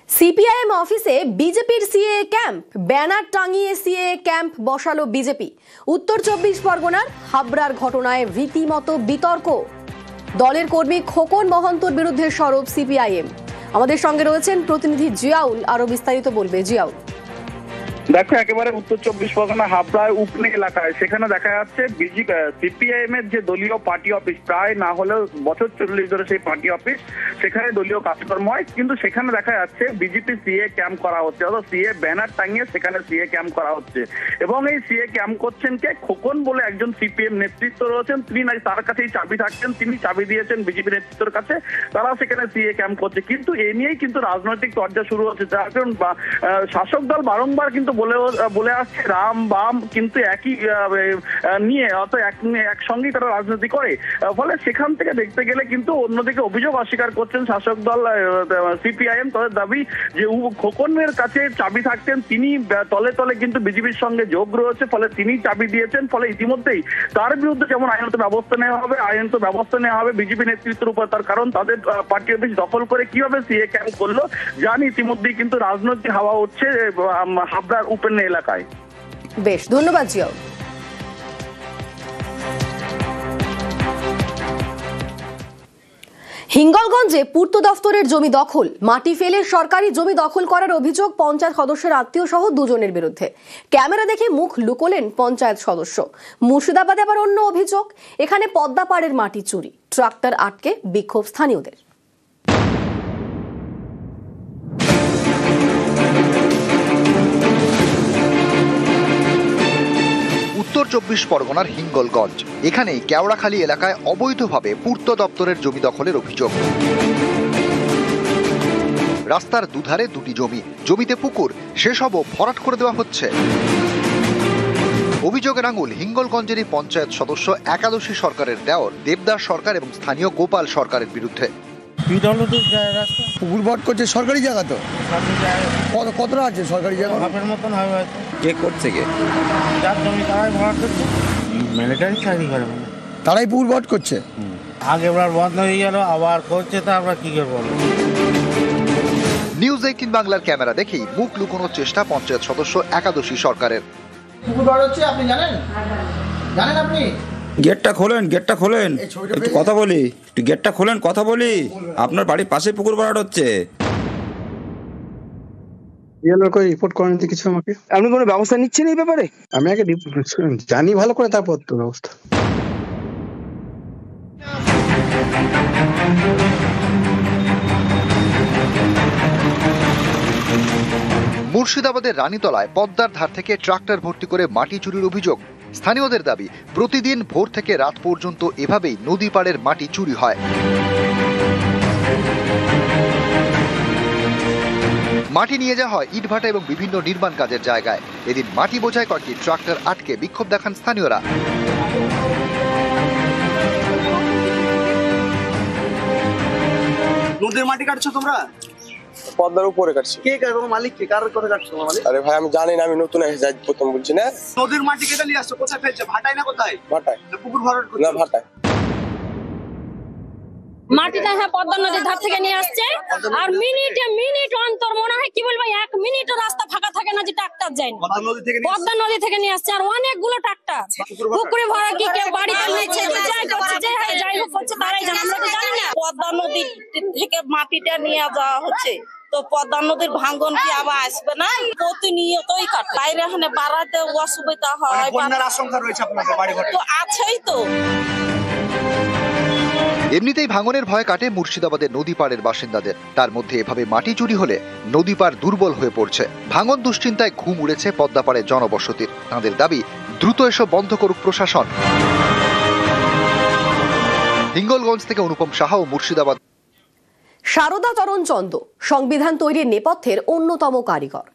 CPIM অফিসে বিজেপির CA camp, banner টাঙিয়ে সিএ ক্যাম্প বসালো বিজেপি। উত্তর 24 পরগনার হাবড়ার ঘটনায় রীতিমতো বিতর্ক। দলের কর্মী খোকন মহন্তর বিরুদ্ধে সরব সিপিআইএম। আমাদের সঙ্গে রয়েছেন প্রতিনিধি জিয়াউল, আরো বিস্তারিত বলবে জিয়াউল। দেখো, একেবারে উত্তর 24 পরগনা হাবড়ার উপনে এলাকায় সেখানে দেখা যাচ্ছে সিপিআইএম এর যে দলীয় পার্টি অফিস, প্রায় না হলেও বছর 40 ধরে সেই পার্টি অফিস, সেখানে দলীয় কাজকর্ম হয়, কিন্তু সেখানে দেখা যাচ্ছে বিজেপি সিএ ক্যাম্প করা হচ্ছে, অর্থাৎ সিএ ব্যানার টাঙিয়ে সেখানে সিএ ক্যাম্প করা হচ্ছে। এবং এই সিএ ক্যাম্প করছেন কে? খোকন বলে একজন সিপিএম নেতৃত্ব রয়েছেন, তিনি নাকি তার কাছেই চাবি থাকছেন, তিনি চাবি দিয়েছেন বিজেপি নেতৃত্বের কাছে, তারা সেখানে সিএ ক্যাম্প করছে। কিন্তু এ নিয়েই কিন্তু রাজনৈতিক চর্চা শুরু হচ্ছে, যার কারণ শাসক দল বারংবার কিন্তু বলে আসছে রাম বাম কিন্তু একই নিয়ে, অর্থাৎ একসঙ্গেই তারা রাজনীতি করে। ফলে সেখান থেকে দেখতে গেলে কিন্তু অন্যদিকে অভিযোগ অস্বীকার করছেন শাসক দল সিপিআইএম। তাদের দাবি যে খোকনের কাছে চাবি থাকতেন, তিনি তলে তলে কিন্তু বিজেপির সঙ্গে যোগ রয়েছে, ফলে তিনি চাবি দিয়েছেন। ফলে ইতিমধ্যেই তার বিরুদ্ধে যেমন আইনত ব্যবস্থা নেওয়া হবে বিজেপি নেতৃত্বের উপর, তার কারণ তাদের পার্টি অফিস দখল করে কিভাবে সিএ ক্যাম্প করলো জানি। ইতিমধ্যেই কিন্তু রাজনৈতিক হাওয়া উঠছে হাবড়ার উপেন এলাকায়। বেশ, ধন্যবাদ জিয়াউল। হিঙ্গলগঞ্জে পূর্ত দফতরের জমি দখল, মাটি ফেলে সরকারি জমি দখল করার অভিযোগ পঞ্চায়েত সদস্যের আত্মীয় সহ দুজনের বিরুদ্ধে। ক্যামেরা দেখে মুখ লুকোলেন পঞ্চায়েত সদস্য। মুর্শিদাবাদে আবার অন্য অভিযোগ, এখানে পদ্মাপাড়ের মাটি চুরি, ট্রাক্টর আটকে বিক্ষোভ স্থানীয়দের। উত্তর 24 পরগনার হিঙ্গলগঞ্জ, এখানেই কেওড়াখালী এলাকায় অবৈধভাবে পূর্ত দপ্তরের জমি দখলের অভিযোগ। রাস্তার দুধারে দুটি জমিতে পুকুর, সেসবও ভরাট করে দেওয়া হচ্ছে। অভিযোগের আঙুল হিঙ্গলগঞ্জেরই পঞ্চায়েত সদস্য একাদশী সরকারের দেওর দেবদাস সরকার এবং স্থানীয় গোপাল সরকারের বিরুদ্ধে। পুকুর ভরাট করছে সরকারি জায়গা, তো কতটা আছে সরকারি জায়গা? আপনার মতন হবে। কে করছে? কে যার জমি তারাই ভরাট করছে, মিলিটারি চাকরি করে, তারাই পুকুর ভরাট করছে। আগে এবার বন্ধ হয়ে গেল, আবার করছে, তা আমরা কি করে বলবো? নিউজ 18 বাংলার ক্যামেরা দেখেই মুখ লুকোনোর চেষ্টা পঞ্চায়েত সদস্য একাদশী সরকারের। পুকুর ভরাট হচ্ছে, আপনি জানেন? আপনি গেটটা খোলেন, একটু কথা বলি, একটু গেটটা খোলেন, কথা বলি। আপনার বাড়ির পাশে পুকুর ভরাট হচ্ছে। রিপোর্ট করেন কিছু আমাকে। আপনি কোনো ব্যবস্থা নিচ্ছেন এই ব্যাপারে? আমি আগে জানি ভালো করে, তারপর তো ব্যবস্থা। মুর্শিদাবাদের রানীতলায় পদ্মার ধার থেকে ট্রাক্টর ভর্তি করে মাটি চুরির অভিযোগ। স্থানীয়দের দাবি, প্রতিদিন ভোর থেকে রাত পর্যন্ত এভাবেই নদী পাড়ের মাটি চুরি হয়। মাটি নিয়ে যাওয়া হয় ইটভাটা এবং বিভিন্ন নির্মাণ কাজের জায়গায়। এদিন মাটি বোঝায় কয়েকটি ট্রাক্টর আটকে বিক্ষোভ দেখান স্থানীয়রা। নদীর মাটি কাটছো তোমরা? পদ্মার উপরে কাটছি। কে কাটবে? মালিক কে? কার কথা কাটছো মালিক? আরে ভাই, আমি জানি না, আমি নতুন এসে যাই, প্রথম বলছি না। নদীর মাটি কেটে নিয়ে আসছো, কোথায় ফেলছো? ভাটায় না কোথায়? ভাটায়। পুকুর ভরাট করছো? না, ভাটায়। মাটিটা হ্যাঁ পদ্মা নদীর ধার থেকে নিয়ে আসছে, আর মিনিট অন্তর মনে হয় কি বলবো 1 মিনিট রাস্তা ফাঁকা থাকে না যে ট্রাক্টর যায় না। পদ্মা নদী থেকে নিয়ে আসছে, আর অনেকগুলো ট্রাক্টর পুকুরে ভরা কি কেউ বাড়িতে নিচ্ছে, যাই করছে, যাই হোক করছে, তারাই জানে, আমরা তো জানি না। পদ্মা নদী থেকে মাটিটা নিয়ে যাওয়া হচ্ছে, তো পদ্মা নদীর ভাঙন কি আবার আসবে না? প্রতিনিয়তই কাট বাইরে এখানে বাড়াতে অসুবিধা হয়, বন্যার আশঙ্কা রয়েছে আপনাদের বাড়ি ঘরে তো আছেই তো। এমনিতেই ভাঙনের ভয় কাটে মুর্শিদাবাদের নদী পাড়ের বাসিন্দাদের। তার মধ্যে এভাবে মাটি চুরি হলে নদী পাড় দুর্বল হয়ে পড়ছে। ভাঙন দুশ্চিন্তায় ঘুম উড়েছে পদ্মাপাড়ের জনবসতির। তাঁদের দাবি, দ্রুত এসব বন্ধ করুক প্রশাসন। হিঙ্গলগঞ্জ থেকে অনুপম সাহা ও মুর্শিদাবাদ। সারদা চরণ চন্দ সংবিধান তৈরির নেপথ্যের অন্যতম কারিগর।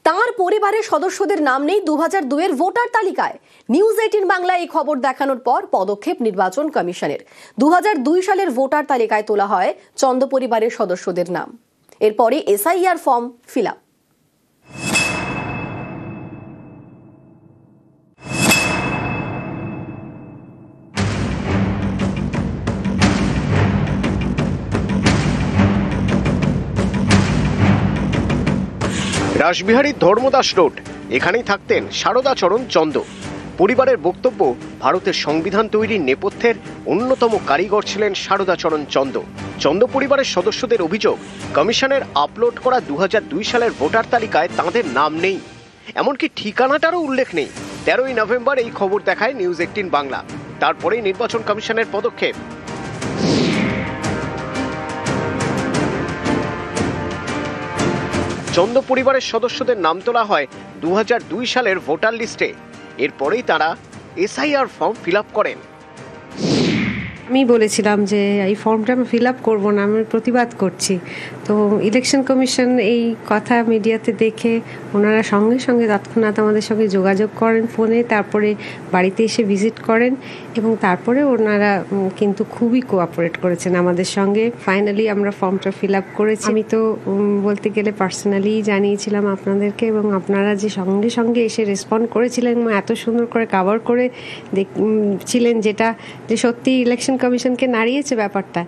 তার পরিবারের সদস্যদের নাম নেই 2002 ভোটার তালিকায়। নিউজ 18 বাংলায় এই খবর দেখানোর পর পদক্ষেপ নির্বাচন কমিশনের। 2002 সালের ভোটার তালিকায় তোলা হয় চন্দ পরিবারের সদস্যদের নাম। এরপরে এসআইআর ফর্ম ফিল আপ। রাসবিহারীর ধর্মদাস রোড, এখানেই থাকতেন সারদাচরণ চন্দ। পরিবারের বক্তব্য, ভারতের সংবিধান তৈরির নেপথ্যের অন্যতম কারিগর ছিলেন সারদাচরণ চন্দ। চন্দ পরিবারের সদস্যদের অভিযোগ, কমিশনের আপলোড করা 2002 সালের ভোটার তালিকায় তাঁদের নাম নেই, এমনকি ঠিকানাটারও উল্লেখ নেই। 13ই নভেম্বর এই খবর দেখায় নিউজ 18 বাংলা। তারপরেই নির্বাচন কমিশনের পদক্ষেপ। চন্দ পরিবারের সদস্যদের নাম তোলা হয় 2002 সালের ভোটার লিস্টে। এরপরেই তারা এসআইআর ফর্ম ফিল আপ করেন। আমি বলেছিলাম যে এই ফর্মটা আমি ফিল আপ করবো না, আমি প্রতিবাদ করছি। তো ইলেকশন কমিশন এই কথা মিডিয়াতে দেখে ওনারা সঙ্গে সঙ্গে তৎক্ষণাৎ আমাদের সঙ্গে যোগাযোগ করেন ফোনে, তারপরে বাড়িতে এসে ভিজিট করেন এবং তারপরে ওনারা কিন্তু খুবই কোঅপারেট করেছেন আমাদের সঙ্গে। ফাইনালি আমরা ফর্মটা ফিল আপ করেছি। আমি তো বলতে গেলে পার্সোনালি জানিয়েছিলাম আপনাদেরকে, এবং আপনারা যে সঙ্গে সঙ্গে এসে রেসপন্ড করেছিলেন এবং এত সুন্দর করে কভার করে ছিলেন, যেটা যে সত্যি ইলেকশন কমিশনকে নাড়িয়েছে ব্যাপারটা।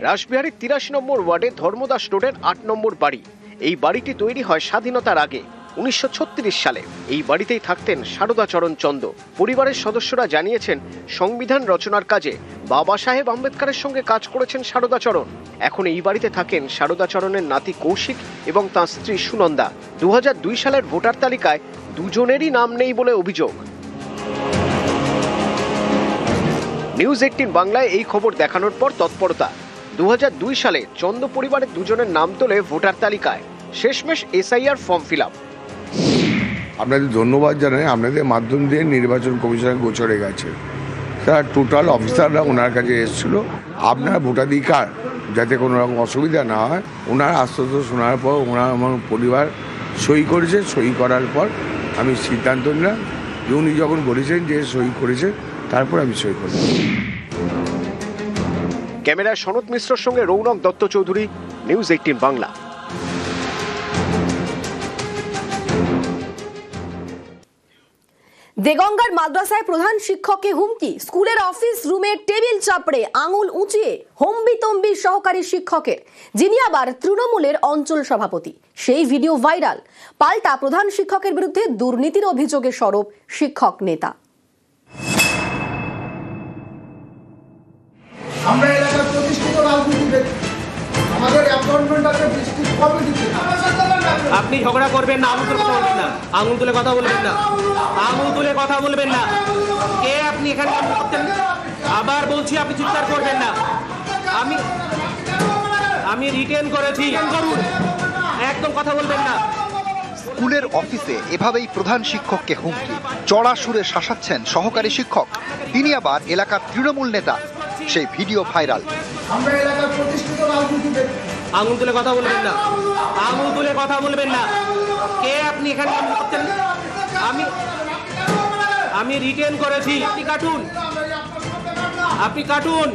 রাসবিহারীর 83 নম্বর ওয়ার্ডে ধর্মদাস রোডের 8 নম্বর বাড়ি। এই বাড়িটি তৈরি হয় স্বাধীনতার আগে 1936 সালে। এই বাড়িতেই থাকতেন সারদাচরণ চন্দ। পরিবারের সদস্যরা জানিয়েছেন, সংবিধান রচনার কাজে বাবা সাহেব আম্বেদকরের সঙ্গে কাজ করেছেন সারদাচরণ। এখন এই বাড়িতে থাকেন সারদাচরণের নাতি কৌশিক এবং তাঁর স্ত্রী সুনন্দা। 2002 সালের ভোটার তালিকায় দুজনেরই নাম নেই বলে অভিযোগ। নিউজ 18 বাংলায় এই খবর দেখানোর পর তৎপরতা। 2002 সালে চন্দ পরিবারের দুজনের নাম তোলে ভোটার তালিকায়। শেষমেশ এসআইআর ফর্ম ফিল আপ। আপনাদের ধন্যবাদ জানাই, আপনাদের মাধ্যম দিয়ে নির্বাচন কমিশনের গোচরে গেছে। তারা টোটাল অফিসাররা ওনার কাছে এসেছিল, আপনার ভোটাধিকার যাতে কোনো রকম অসুবিধা না হয়। ওনার আশ্বস্ত শোনার পর ওনার আমার পরিবার সই করেছে। সই করার পর আমি সিদ্ধান্ত নিলাম যে উনি যখন বলেছেন যে সই করেছে, তারপর আমি সই করলাম। ক্যামেরায় সনৎ মিশ্রর সঙ্গে রৌনক দত্ত চৌধুরী, নিউজ 18 বাংলা। দেগঙ্গার মাদ্রাসায় প্রধান শিক্ষককে হুমকি, স্কুলের অফিস রুমে টেবিল চাপড়ে আঙুল উঁচিয়ে হম্বিতম্বি সহকারী শিক্ষকের, যিনি আবার তৃণমূলের অঞ্চল সভাপতি। সেই ভিডিও ভাইরাল। পাল্টা প্রধান শিক্ষকের বিরুদ্ধে দুর্নীতির অভিযোগে সরব শিক্ষক নেতা। আমরা এলাকার প্রতিষ্ঠিত রাজনীতিবিদ, আমাদের অ্যাপয়েন্টমেন্ট আছে ডিস্ট্রিক্ট কমিটিতে। আপনি ঝগড়া করবেন না, আঙুল তুলে কথা বলবেন না, আঙুল তুলে কথা বলবেন না, আঙুল তুলে কথা বলবেন না। কে আপনি এখানে আবার বলছি, আপনি চিৎকার করবেন না। আমি রিটেন করেছি, করুন, একদম কথা বলবেন না। স্কুলের অফিসে এভাবেই প্রধান শিক্ষককে হুমকি, চড়া সুরে শাসাচ্ছেন সহকারী শিক্ষক, তিনি আবার এলাকার তৃণমূল নেতা। সেই ভিডিও ভাইরাল। আমরা এলাকার প্রতিষ্ঠিত রাজনীতিবিদ, আঙুল তুলে কথা বলবেন না, আঙুল তুলে কথা বলবেন না। কে আপনি এখানে আমি রিটেন করেছি, আপনি কাটুন, আপনি কাটুন,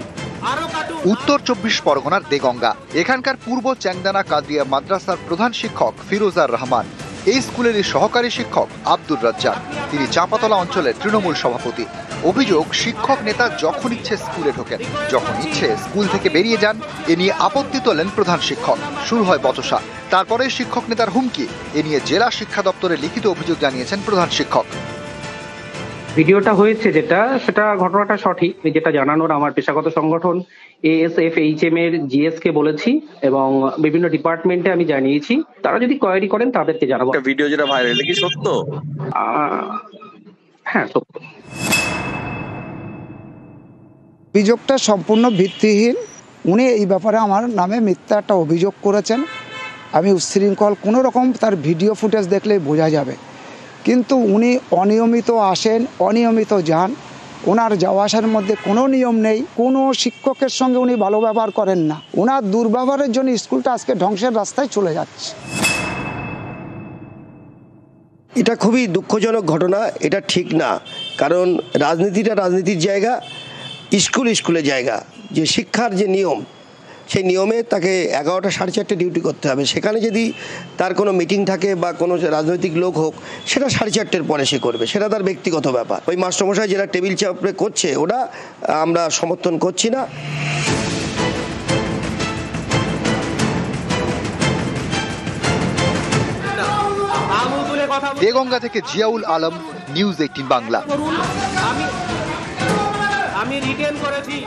আরো কাটুন। উত্তর 24 পরগনার দেগঙ্গা, এখানকার পূর্ব চ্যাংদানা কাদিয়া মাদ্রাসার প্রধান শিক্ষক ফিরোজার রহমান। এই স্কুলেরই সহকারী শিক্ষক আব্দুর রাজ্জাক, তিনি চাঁপাতলা অঞ্চলের তৃণমূল সভাপতি। অভিযোগ, শিক্ষক নেতা যখন ইচ্ছে স্কুলে ঢোকেন, যখন ইচ্ছে স্কুল থেকে বেরিয়ে যান। এ নিয়ে আপত্তি তোলেন প্রধান শিক্ষক। শুরু হয় বচসা, তারপরে শিক্ষক নেতার হুমকি। এ নিয়ে জেলা শিক্ষা দপ্তরে লিখিত অভিযোগ জানিয়েছেন প্রধান শিক্ষক। ভিডিওটা হয়েছে সেটা ঘটনাটা সঠিক, যেটা জানানোর আমার পেশাগত সংগঠন ASFHM এর GS কে বলেছি এবং বিভিন্ন ডিপার্টমেন্টে আমি জানিয়েছি। তারা যদি কোয়েরি করেন তাদেরকে জানাবো। ভিডিও যেটা ভাইরাল, কি সত্য? হ্যাঁ, সত্য। অভিযোগটা সম্পূর্ণ ভিত্তিহীন। উনি এই ব্যাপারে আমার নামে মিথ্যা একটা অভিযোগ করেছেন। আমি উচ্ছৃঙ্খল, কোনো রকম তার ভিডিও ফুটেজ দেখলেই বোঝা যাবে। কিন্তু উনি অনিয়মিত আসেন, অনিয়মিত যান। ওনার যাওয়া আসার মধ্যে কোনো নিয়ম নেই। কোনো শিক্ষকের সঙ্গে উনি ভালো ব্যবহার করেন না। ওনার দুর্ব্যবহারের জন্য স্কুলটা আজকে ধ্বংসের রাস্তায় চলে যাচ্ছে। এটা খুবই দুঃখজনক ঘটনা, এটা ঠিক না। কারণ রাজনীতিটা রাজনীতির জায়গা, স্কুলের জায়গা। যে শিক্ষার যে নিয়ম, সেই নিয়মে তাকে 11টা 4:30 ডিউটি করতে হবে। সেখানে যদি তার কোনো মিটিং থাকে বা কোনো রাজনৈতিক লোক হোক, সেটা 4:30 পরে সে করবে, সেটা তার ব্যক্তিগত ব্যাপার। ওই মাস্টারমশাই যেটা টেবিল চাপড়ে করছে, ওটা আমরা সমর্থন করছি না। কথা দেগঙ্গা থেকে জিয়াউল আলম, নিউজ 18 বাংলা। আমি রিটেন করেছি।